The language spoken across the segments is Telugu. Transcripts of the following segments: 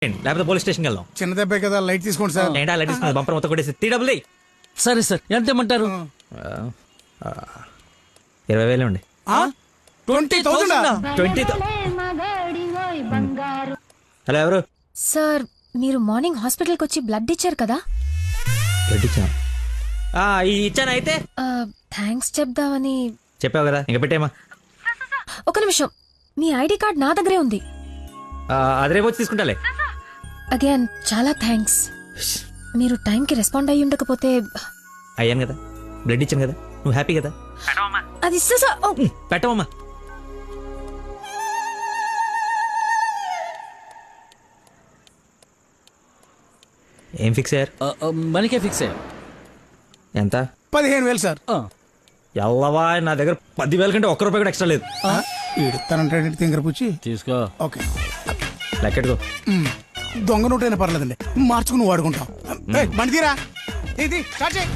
లేకపోతే పోలీస్ స్టేషన్కి వెళ్దాం. చిన్న దెబ్బే కదా, లైట్ తీసుకోండి సార్. ఏంటా లైట్ తీసుకున్నది? బంపర్ మొత్తం కొట్టేసి త్రీ సరే సార్, ఎంత ఇమ్మంటారు? 20,000 అండి. 20,000. 20,000. హలో, ఎవరు? సార్, మీరు మార్నింగ్ హాస్పిటల్కి వచ్చి బ్లడ్ ఇచ్చారు కదా? బ్లడ్ ఇచ్చాను. ఇచ్చాను. అయితే థ్యాంక్స్ చెప్దామని. చెప్పావు కదా, ఇంకా పెట్టేమా. ఒక నిమిషం, మీ ఐడి కార్డ్ నా దగ్గరే ఉంది. అది రేపు వచ్చి తీసుకుంటాలే. అగైన్ చాలా థ్యాంక్స్. మీరు టైంకి రెస్పాండ్ అయ్యి ఉండకపోతే. అయ్యాను కదా, బ్లడ్ ఇచ్చాను కదా, నువ్వు హ్యాపీ కదా. అది పెట్టవమ్మా. ఏం ఫిక్స్ అయ్యారు? మనకే ఫిక్స్ అయ్యారు. ఎంత? 15,000 సార్. ఎల్లవా, నా దగ్గర 10,000 కంటే ఒక్క రూపాయి కూడా ఎక్స్ట్రా లేదు. ఇడతానంటే తింగర పుచ్చి తీసుకో. ఓకే, లెక్కెట్టుకో. దొంగ నోటైనా పర్లేదండి, మార్చుకుని వాడుకుంటాం. బండి తీరా, ఇది స్టార్ట్ చేయి.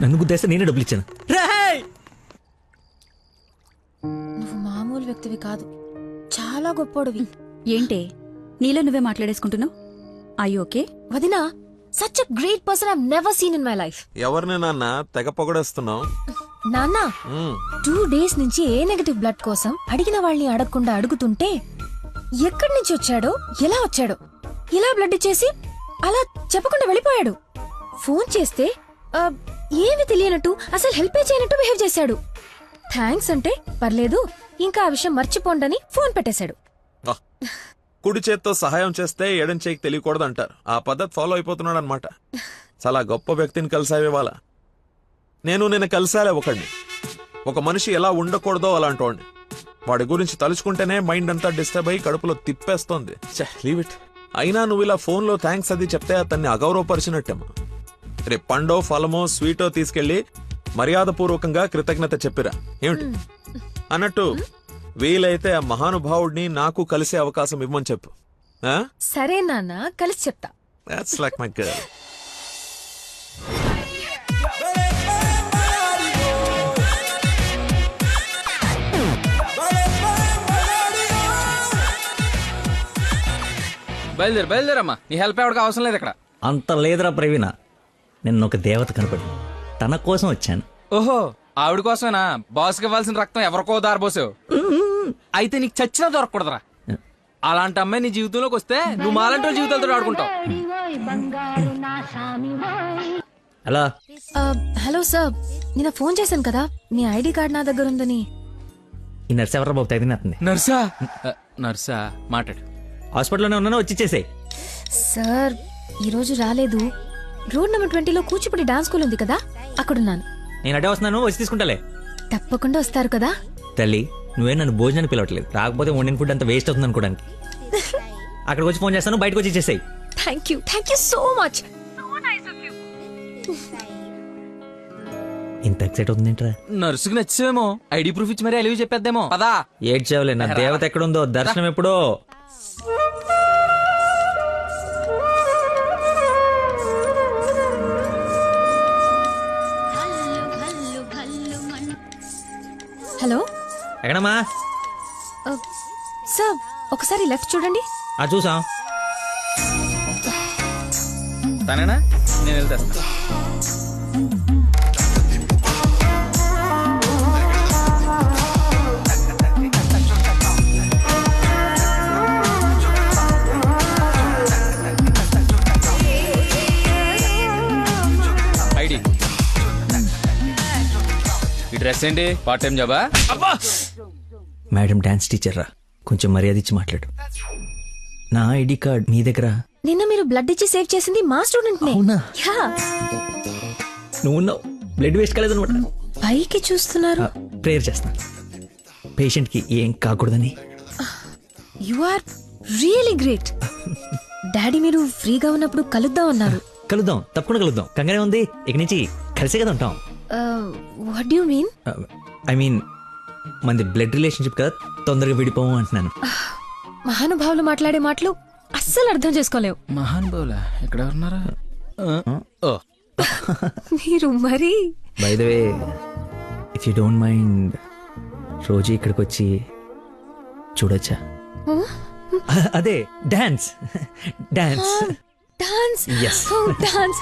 నన్ను గుద్దేస్తే నేనే డబ్బులు ఇచ్చాను. నువ్వు మామూలు వ్యక్తివి కాదు, చాలా గొప్పోడివి. ఏంటే నీలో నువ్వే మాట్లాడేసుకుంటున్నావు? I okay? వదినా, such a great person I have never seen in my life. ఎవరిని నాన్న తెగ పొగడేస్తున్నావు? నాన్న, 2 days నుంచి ఏ నెగటివ్ బ్లడ్ కోసం అడిగిన వాళ్ళని అడగకుండా అడుగుతుంటే ఎక్కడి నుంచి వచ్చాడో, ఎలా వచ్చాడో, ఇలా బ్లడ్ ఇచ్చేసి అలా చెప్పకుండా వెళ్ళిపోయాడు. ఫోన్ చేస్తే ఏమి తెలియనట్టు, అసలు హెల్ప్ చేయనట్టు బిహేవ్ చేశాడు. థ్యాంక్స్ అంటే పర్లేదు, ఇంకా ఆ విషయం మర్చిపోండని ఫోన్ పెట్టేశాడు. కుడి చేత్తో సహాయం చేస్తే ఎడం చేయికి తెలియకూడదు అంటారు. ఆ పద్ధతి ఫాలో అయిపోతున్నాడు అనమాట. చాలా గొప్ప వ్యక్తిని కలిసావే వాళ్ళ. నేను నిన్న కలిసాలే ఒకడిని. ఒక మనిషి ఎలా ఉండకూడదో అలాంటి వాడిని. వాడి గురించి తలుచుకుంటేనే మైండ్ అంతా డిస్టర్బ్ అయ్యి కడుపులో తిప్పేస్తోంది. Leave it. అయినా నువ్వు ఇలా ఫోన్లో థ్యాంక్స్ అది చెప్తే అతన్ని అగౌరవపరిచినట్టేమో. రేపు పండో ఫలమో స్వీటో తీసుకెళ్లి మర్యాదపూర్వకంగా కృతజ్ఞత చెప్పిరా. ఏమిటి అన్నట్టు, వీలైతే ఆ మహానుభావుడిని నాకు కలిసే అవకాశం ఇవ్వమని చెప్పు. సరే నాన్న, కలిసి చెప్తా. That's like my girl. బయలుదేరమ్మా, నీ హెల్ప్ ఎవరికి అవసరం లేదు ఇక్కడ. అంత లేదురా ప్రవీణ, నిన్న ఒక దేవత కనపడి తన కోసం వచ్చాను. ఓహో, ఆవిడ కోసమేనా? బాస్కి ఇవ్వాల్సిన రక్తం ఎవరికో దారిపోసావు. అయితే నీకు చచ్చినా దొరకకూడదురా. అలాంటి అమ్మాయి నీ జీవితంలోకి వస్తే నువ్వు మాలంటి వాళ్ళ జీవితాలతో ఆడుకుంటావు. అలా హలో సార్, నిన్న ఫోన్ చేశాను కదా, మీ ఐడి కార్డ్ నా దగ్గర ఉందని. ఈ నర్స్ ఎవరా బాబు తగినట్టుంది? నర్సా? నర్సా, మాట్లాడు. హాస్పిటల్లోనే ఉన్నాను, వచ్చి ఇచ్చేసేయ్. సార్, ఈరోజు రాలేదు. రోడ్ నెంబర్ 20లో కూచిపూడి డాన్స్ స్కూల్ ఉంది కదా, అక్కడున్నాను. నేను అడే వస్తున్నాను, వచ్చి తీసుకుంటాలే. తప్పకుండా వస్తారు కదా? తల్లి, నువ్వే నన్ను భోజనానికి పిలవట్లేదు. రాకపోతే వండిన ఫుడ్ అంత వేస్ట్ అవుతుంది అనుకోడానికి. అక్కడికి వచ్చి ఫోన్ చేస్తాను, బయటకు వచ్చి ఇచ్చేసేయ్. Thank you so much. ఇంత ఎక్సైట్ అవుతుందేంట్రా? నర్సుకి నచ్చేమో, ఐడి ప్రూఫ్ ఇచ్చి మరీ అలివి చెప్పేద్దేమో. పదా, ఏడ్చేవలే, నా దేవత ఎక్కడుందో, దర్శనం ఎప్పుడో. హలో, ఎక్కడమ్మా? సార్, ఒకసారి లెఫ్ట్ చూడండి. చూసాం. తనేనా? నేను వెళ్తా. ఐడి, ఈ డ్రెస్ ఏంటి? పార్ట్ టైం జాబా? మేడం డాన్స్ టీచర్ రా, కొంచెం మర్యాద ఇచ్చి మాట్లాడు. నా ఐడి కార్డ్ నీ దగ్గర. నిన్న మీరు బ్లడ్ ఇచ్చి సేవ్ చేసింది మా స్టూడెంట్ నే. అవునా? యా. నువ్వు బ్లడ్ వేస్ట్ కాలేదు అనమాట. పైకి చూస్తున్నారు. ప్రేయర్ చేస్తాను, పేషెంట్ కి ఏం కాకూడదని. You are really great. Daddy మీరు ఫ్రీగా ఉన్నప్పుడు కలుద్దాం అన్నారు. కలుద్దాం, తప్పకుండా కలుద్దాం. కంగానే ఉంది, ఇక నుంచి కలిసే కదా ఉంటాం. What do you mean? I mean, మనది బ్లడ్ రిలేషన్షిప్ కదా, తొందరగా విడిపోము అంటున్నాను. మహానుభావులు మాట్లాడే మాటలు అస్సలు అర్థం చేసుకోలేవు. మహానుభావులా? ఎక్కడ ఉన్నారా? మీరు మరి. By the way, if you don't mind, రోజు ఇక్కడికి వచ్చి చూడొచ్చా? అదే dance dance. Dance Yes. Dance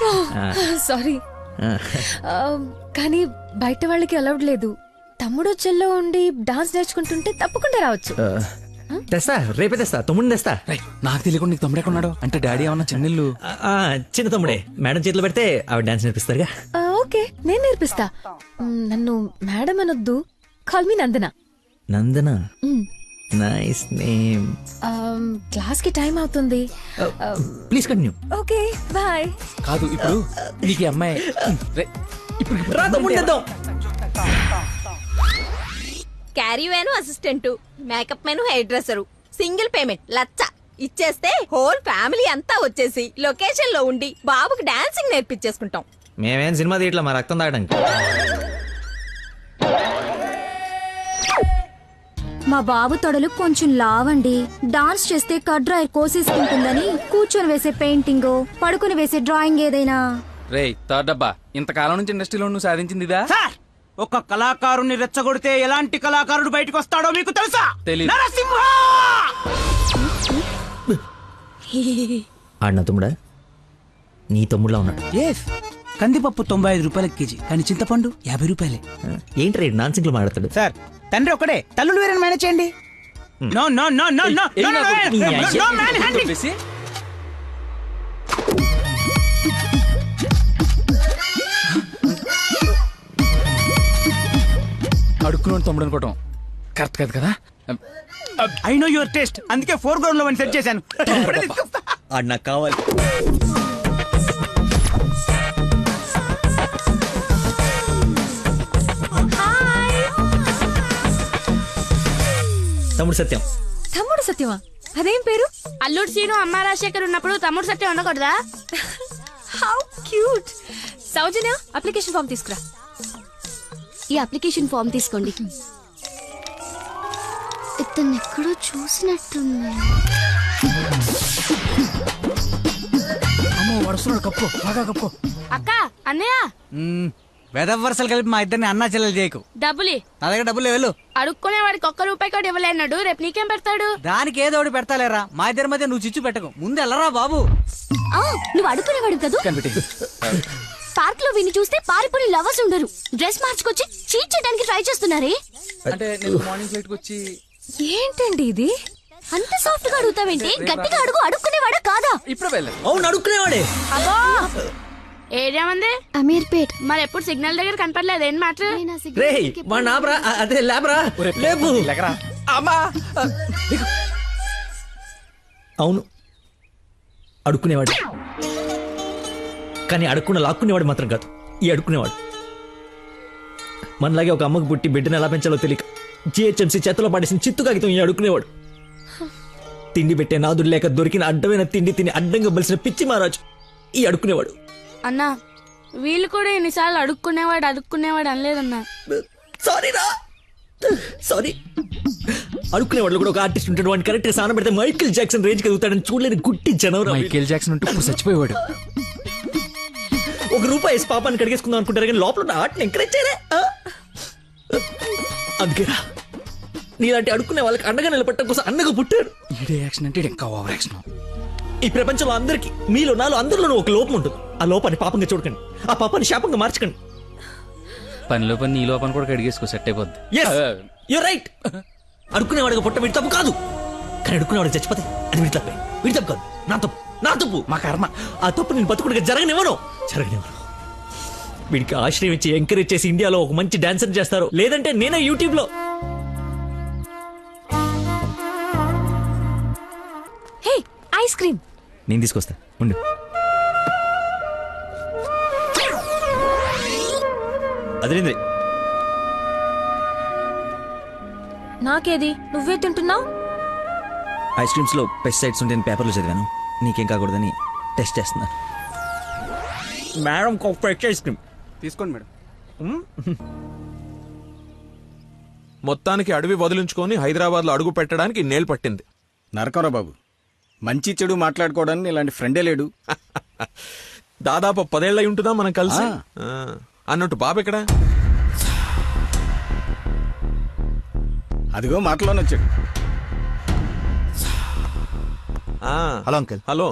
sorry కానీ బయట వాళ్ళకి అలౌడ్ లేదు. తమ్ముడు చెల్లో ఉండి డాన్స్ నేర్చుకుంటుంటే తప్పకుండా రావచ్చు. తెస్తా, రేపే తెస్తా, తమ్ముడిని తెస్తా. రేయ్, నాకు తెలియకుండా నీకు తమ్ముడు ఎక్కడున్నాడు? అంటే డాడీ ఏమన్నా చెన్నెళ్ళు? చిన్న తమ్ముడే, మేడం చేతిలో పెడితే ఆవిడ డాన్స్ నేర్పిస్తారుగా. ఓకే, నేను నేర్పిస్తా. నన్ను మేడం అనొద్దు, call me Nandana. Nandana, nice name. Class కి టైం అవుతుంది. Please continue. Okay bye. కాదు, ఇప్పుడు నీకు ఈ అమ్మాయి రేయ్, ఇప్పుడు రా తమ్ముడిని తెద్దాం. Caravan assistant, makeup man hair dresser, single payment 1,00,000 ఇచ్చేస్తే హోల్ ఫ్యామిలీ అంతా వచ్చేసి లొకేషన్ లో ఉండి బాబుకి డాన్సింగ్ నేర్పించేసుకుంటాం. మేమేం సినిమా తీయట్లా మా రక్తం తాగడానికి. మా బాబు తొడలు కొంచెం లావండి. డాన్స్ చేస్తే కడ్రాయి కోసేసుకుంటుందని కూర్చొని వేసే పెయింటింగ్, పడుకుని వేసే డ్రాయింగ్ ఏదైనా. రేయ్ థర్డ్ డబ్బా, ఇంతకాలం నుంచి ఇండస్ట్రీలో నువ్వు సాధించింది ఇదా? సార్, ఒక కళాకారుని రెచ్చగొడితే ఎలాంటి కళాకారుడు బయటకు వస్తాడో మీకు తెలుసా? తెలీదు. నరసింహ! ఆడిన తమ్ముడా? నీ తమ్ముడులా ఉన్నాడు. కందిపప్పు 95 రూపాయలకి కేజీ, కానీ చింతపండు 50 రూపాయలే. ఏంటి రేడు నాన్ సింగ్ లో మాట్లాడతాడు? సార్, తండ్రి ఒకడే, తల్లులు వేరే మేనేజ్ చేయండి. No no no no no ఏయ్, నో నాకు నీ నో అయ్య- నో మ్యాన్ హ్యాండింగ్. చెప్పేసి అడుక్కున్నాడు తమ్ముడు అనుకోవటం కరెక్ట్ కాదు కదా. ఐ నో యువర్ టేస్ట్, అందుకే 4 గ్రౌండ్ లో సెట్ చేశాను. ఇప్పుడే తీసుకొస్తా. ఆడు నాకు కావాలి. తమ్ముడు సత్యం. తమ్ముడు సత్యమా? అదేం పేరు? అల్లుడు సీను అమ్మ రాజశేఖర్ ఉన్నప్పుడు తమ్ముడు సత్యం ఉండకూడదా? How cute. Soujanya, application form తీసుకురా. ఈ అప్లికేషన్ ఫామ్ తీసుకోండి. ఇతను ఎక్కడో చూసినట్టుంది. అమ్మో, వడుస్తున్నాడు, కప్పు బాగా కప్పు. అక్క, అన్నయ్య వెదవరసలు కలిపి మా ఇద్దరిని అన్నా చెల్లెలు చేయకు. డబ్బులి నా దగ్గర డబ్బులు వెళ్ళు. అడుక్కునే వాడికి ₹1 కూడా ఇవ్వలేన్నాడు. రేపు నీకేం పెడతాడు? దానికి ఏదో ఒకటి పెడతాలేరా, మా ఇద్దరి మధ్య నువ్వు చిచ్చు పెట్టకు. ముందు వెళ్ళరా బాబు. నువ్వు అడుక్కునేవాడు కదా. కనిపెట్టి పార్క్ లో విని చూస్తే పారిపోయి లవర్స్ ఉండరు. డ్రెస్ మార్చుకొచ్చి చీట్ చేయడానికి ట్రై చేస్తున్నారే. అంటే నేను మార్నింగ్ ఫ్లైట్ కి వచ్చి ఏంటండి ఇది? అంత సాఫ్ట్ గా అడుగుతావేంటి? గట్టిగా అడుగు. అడుక్కునేవాడా కాదా? ఇప్పుడు వెళ్ళాను. అవును, అడుక్కునేవాడే. అబ్బో, ఏరియా మంది అమీర్పేట్. మరి ఎప్పుడు సిగ్నల్ దగ్గర కనపడలేదు. ఏం మ్యాటర్? రే వాడు నాబ్రా, అదే లేబరా, లేపు. అమ్మా అవును, అడుక్కునేవాడు. కానీ అడుక్కున్న లాక్కునేవాడు మాత్రం కాదు, ఈ అడుక్కునేవాడు. మనలాగే ఒక అమ్మకు పుట్టి బిడ్డను ఎలా పెంచాలో తెలియక జిహెచ్ఎంసీ చేతిలో పడేసిన చిత్తు కాగితం ఈ అడుక్కునేవాడు. తిండి పెట్టే నాదుడు లేక దొరికిన అడ్డమైన తిండి తిని అడ్డంగా బలిసిన పిచ్చి మహారాజు ఈ అడుక్కునేవాడు. అన్నా, వీళ్ళు కూడా ఎన్నిసార్లు అడుక్కునేవాడు అనలేదన్నా. సారీ రా, సారీ. అడుక్కునేవాడు కూడా ఒక ఆర్టిస్ట్ ఉంటాడు, వాడిని కరెక్ట్ సాన పెడితే మైకేల్ జాక్సన్ రేంజ్ ఎదుగుతాడని చూడలేని గుట్టి జనవరం. మైకేల్ జాక్సన్ ఉంటూ ఇప్పుడు చచ్చిపోయేవాడు. ₹1 వేసి పాపాన్ని కడిగేసుకుందాం అనుకుంటారు కానీ లోపల ఉన్న ఆర్ట్ని ఎంకరేజ్ చేయలే. అందుకేరా నీలాంటి అడుక్కునే వాళ్ళకి అండగా నిలబెట్టడం కోసం అన్నగా పుట్టాడు. ఈడే యాక్షన్ అంటే ఇంకా ఓవర్ యాక్షన్. ఈ ప్రపంచంలో అందరికి, మీలో నాలో అందరిలోనూ ఒక లోపం ఉంటుంది. ఆ లోపాన్ని పాపంగా చూడకండి, ఆ పాపాన్ని శాపంగా మార్చకండి. పనిలో పని నీ లోపల కూడా కడిగేసుకో, సెట్ అయిపోద్ది. You're right. అడుక్కునేవాడిగా పుట్ట వీడి తప్పు కాదు, కానీ అడుక్కునేవాడికి చచ్చిపోతే అది వీడి తప్పే. వీడి తప్పు కాదు, నా తప్పు, మా కర్మ. ఆ తప్పు నేను బతుకుడిగా జరగనివ్వను. వీడికి ఆశ్రయం ఇచ్చి ఎంకరేజ్ చేసి ఇండియాలో ఒక మంచి డాన్సర్ చేస్తారు, లేదంటే నేనే యూట్యూబ్ లో. హే, ఐస్ క్రీమ్. నేను తీసుకొస్తా ఉండు. అదేంద్రి, నాకేది? నువ్వే తింటున్నావు. ఐస్ క్రీమ్స్ లో పెస్టిసైడ్స్ ఉంటాయని పేపర్లో చదివాను, నీకేం కాకూడదని టెస్ట్ చేస్తున్నాను. మేడం ఫ్రెష్ ఐస్ క్రీమ్ తీసుకోండి మేడం. మొత్తానికి అడవి వదిలించుకొని హైదరాబాద్ లో అడుగు పెట్టడానికి నేలు పట్టింది. నరకరా బాబు, మంచి చెడు మాట్లాడుకోవడానికి ఇలాంటి ఫ్రెండే లేడు. దాదాపు 10 ఏళ్ళై ఉంటుందా మనం కలిసి. అన్నట్టు బాబు ఎక్కడా? అదిగో మాటలోనే వచ్చాడు. ఆ, హలో అంకుల్. హలో,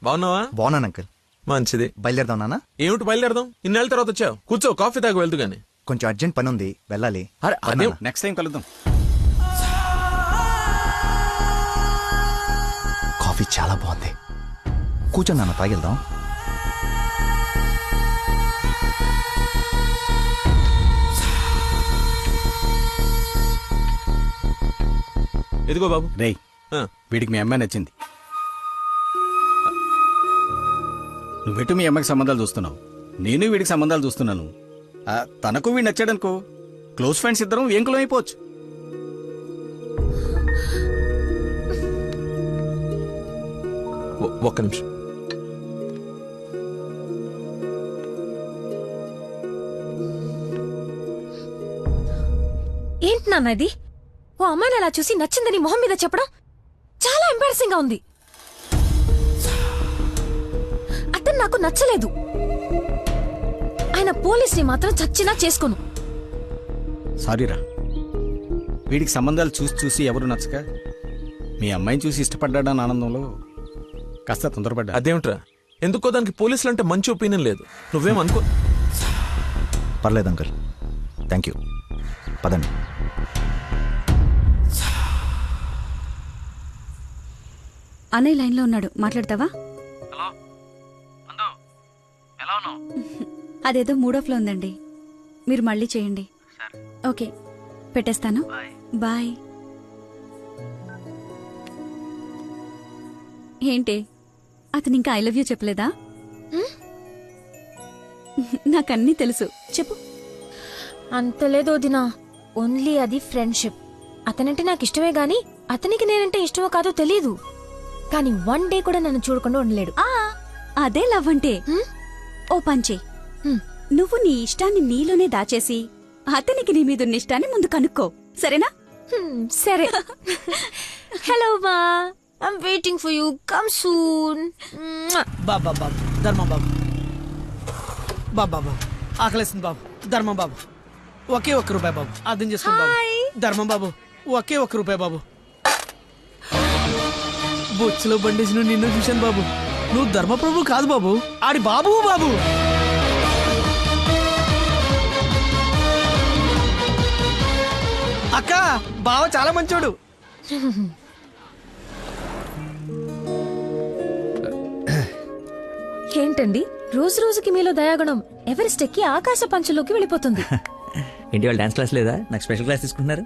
బాగున్నావా? బాగున్నాను అంకుల్. మంచిది. బయలుదేరదాం నాన్న? ఏమిటి బయలుదేరదాం? ఇన్నేళ్ళ తర్వాత వచ్చావు, కూర్చో, కాఫీ తాగి వెళ్తూ గాని. కొంచెం అర్జెంట్ పని ఉంది, వెళ్ళాలి. అరే అదే, నెక్స్ట్ టైం కలుద్దాం. కాఫీ చాలా బాగుంది. కూర్చో నాన్న, తాగిద్దాం. ఎదిగో బాబు. రేయ్, ఆ, వీడికి మీ అమ్మాయి నచ్చింది. నువ్వెటు మీ అమ్మాయికి సంబంధాలు చూస్తున్నావు, నేను వీడికి సంబంధాలు చూస్తున్నాను. తనకు వీడు నచ్చాడనుకో, క్లోజ్ ఫ్రెండ్స్ ఇద్దరం ఏంకులం అయిపోవచ్చు. ఒక్క నిమిషం. ఏంటి నాన్న ఇది? ఓ అమ్మాయిని అలా చూసి నచ్చిందని మొహం మీద చెప్పడం చాలా ఎంబారసింగ్ గా ఉంది. అతను నాకు నచ్చలేదు. ఆయన పోలీస్ని మాత్రం చచ్చినా చేసుకోను. సారీరా, వీడికి సంబంధాలు చూసి చూసి ఎవరు నచ్చక మీ అమ్మాయిని చూసి ఇష్టపడ్డాడని ఆనందంలో కాస్త తొందరపడ్డా. అదేమిట్రా, ఎందుకో దానికి పోలీసులు అంటే మంచి ఒపీనియన్ లేదు. నువ్వేం అనుకో. పర్లేదు అంకుల్, థ్యాంక్ యూ. పదండి. అన్నయ్య లైన్లో ఉన్నాడు, మాట్లాడతావా? అదేదో మూడోఫ్లో ఉందండి, మీరు మళ్ళీ చేయండి. ఓకే, పెట్టేస్తాను. బాయ్. ఏంటి, అతను ఇంకా ఐ లవ్ యూ చెప్పలేదా? నాకన్నీ తెలుసు, చెప్పు. అంత లేదు వదినా, ఓన్లీ అది ఫ్రెండ్షిప్. అతనంటే నాకు ఇష్టమే గాని అతనికి నేనంటే ఇష్టమో కాదో తెలీదు. కానీ వన్ డే కూడా నన్ను చూడకుండా ఉండలేడు. అదే లవ్ అంటే. ఓ పంచే, నువ్వు నీ ఇష్టాన్ని నీలోనే దాచేసి అతనికి నీ మీదున్న ఇష్టాన్ని ముందు కనుక్కో, సరేనా? సరే. హలో మా, I'm waiting for you, come soon. బాబా బాబు, ధర్మం బాబు. బాబా బాబు, ఆకలేస్తుంది బాబు. ధర్మం బాబు, ఒకే ఒక్క రూపాయి బాబు, అర్థం చేసుకోండి బాబు. ధర్మం బాబు, ఒకే ఒక్క రూపాయి బాబు. బొచ్చులో బండేసి నిన్ను చూశాను బాబు. నువ్వు ధర్మప్రభు కాదు బాబు, ఆడి బాబు బాబు. అక్క, బావ చాలా మంచోడు. ఏంటండి రోజు రోజుకి మీలో దయాగుణం ఎవరెస్ట్ ఎక్కి ఆకాశ పంచులోకి వెళ్ళిపోతుంది. ఏంటి వాళ్ళు డాన్స్ క్లాస్ లేదా? నాకు స్పెషల్ క్లాస్ తీసుకుంటున్నారు.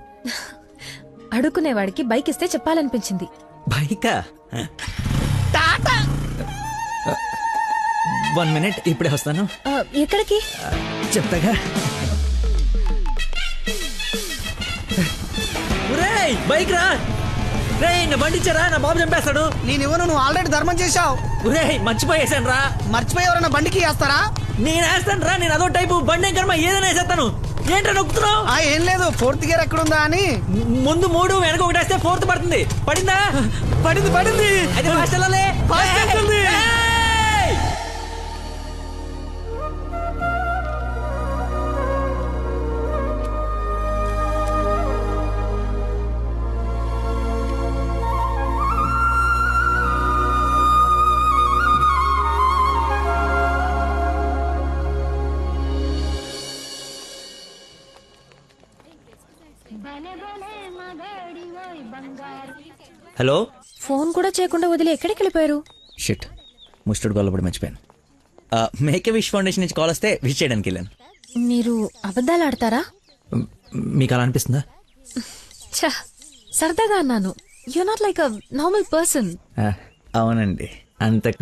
అడుక్కునేవాడికి బైక్ ఇస్తే చెప్పాలనిపించింది. బైకా? 1 minute, ఇప్పుడే వస్తాను. ఎక్కడికి? చెప్తాగా. బైక్ రా రే, నా బండి ఇచ్చారా, నా బాబు చంపేస్తాడు. నేను ఇవ్వను, నువ్వు ఆల్రెడీ ధర్మం చేశావు. మర్చిపోయేసాను రా. మర్చిపోయి ఎవరైనా బండికి వేస్తారా? నేను వేస్తాను రా, నేను అదో టైపు బండి కర్మ, ఏదైనా వేసేస్తాను. ఏంట్రా నొక్కుతున్నావు? ఏం లేదు, 4th గేర్ ఎక్కడుందా అని. ముందు 3 వెనక 1 వేస్తే 4th పడుతుంది. పడిందా? పడింది పడింది. అయితే ఫాస్ట్ వెళ్ళాలి. ఫాస్ట్ వెళ్తుంది. హలో. ఫోన్ కూడా చేయకుండా వదిలి ఎక్కడికి వెళ్ళిపోయారు? షిట్, ముస్టుడు గొల్లపడి మర్చిపోయాను. మేక్ విష్ ఫౌండేషన్ నుంచి కాల్ వస్తే విష్ చేయడానికి వెళ్ళాను. మీరు అబద్ధాలు ఆడతారా? మీకు అలా అనిపిస్తుందా? ఛ, సరదాగా అన్నాను. You not like a normal person. అవునండి, అంత